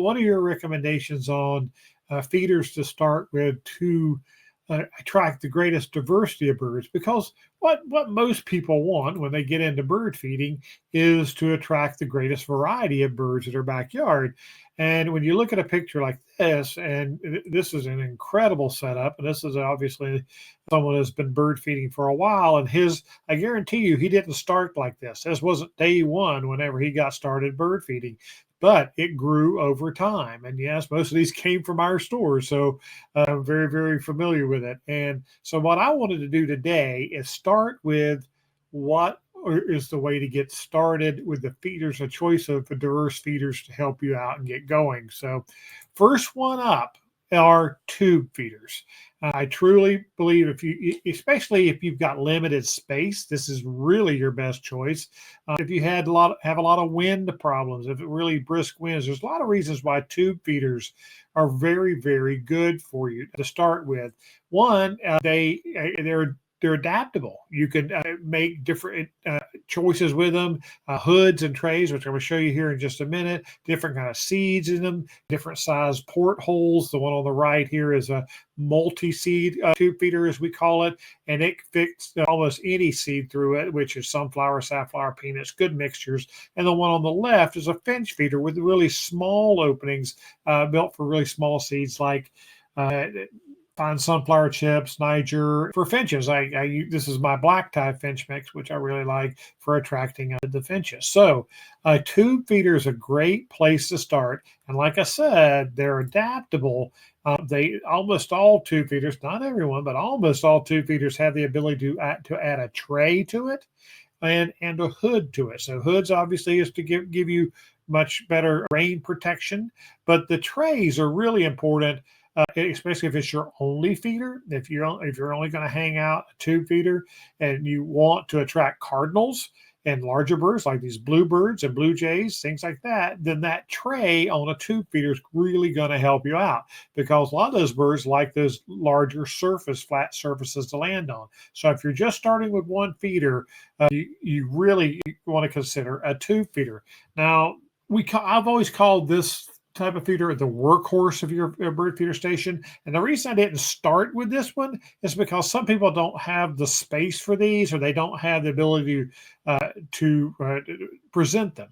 what are your recommendations on feeders to start with to attract the greatest diversity of birds? Because what most people want when they get into bird feeding is to attract the greatest variety of birds in their backyard. And when you look at a picture like this, and this is an incredible setup, and this is obviously someone who's been bird feeding for a while, and I guarantee you, he didn't start like this. This wasn't day one whenever he got started bird feeding, but it grew over time. And yes, most of these came from our stores. So I'm very, very familiar with it. And so what I wanted to do today is start with what is the way to get started with the feeders, a choice of diverse feeders to help you out and get going. So first one up are tube feeders. I truly believe especially if you've got limited space, this is really your best choice. If you have a lot of wind problems, if it really brisk winds, there's a lot of reasons why tube feeders are very, very good for you to start with. One, they're adaptable. You can make different choices with them, hoods and trays, which I'm going to show you here in just a minute, different kind of seeds in them, different size portholes. The one on the right here is a multi-seed tube feeder, as we call it, and it fits almost any seed through it, which is sunflower, safflower, peanuts, good mixtures. And the one on the left is a finch feeder with really small openings built for really small seeds like fine sunflower chips, Niger. For finches, this is my black tie finch mix, which I really like for attracting the finches. So a tube feeder is a great place to start. And like I said, they're adaptable. They almost all tube feeders, not everyone, but almost all tube feeders have the ability to add a tray to it and a hood to it. So hoods obviously is to give you much better rain protection, but the trays are really important. Especially if it's your only feeder, if you're only going to hang out a tube feeder and you want to attract cardinals and larger birds like these bluebirds and blue jays, things like that, then that tray on a tube feeder is really going to help you out because a lot of those birds like those larger flat surfaces to land on. So if you're just starting with one feeder, you really want to consider a tube feeder. Now, I've always called this type of feeder the workhorse of your bird feeder station. And the reason I didn't start with this one is because some people don't have the space for these, or they don't have the ability to present them.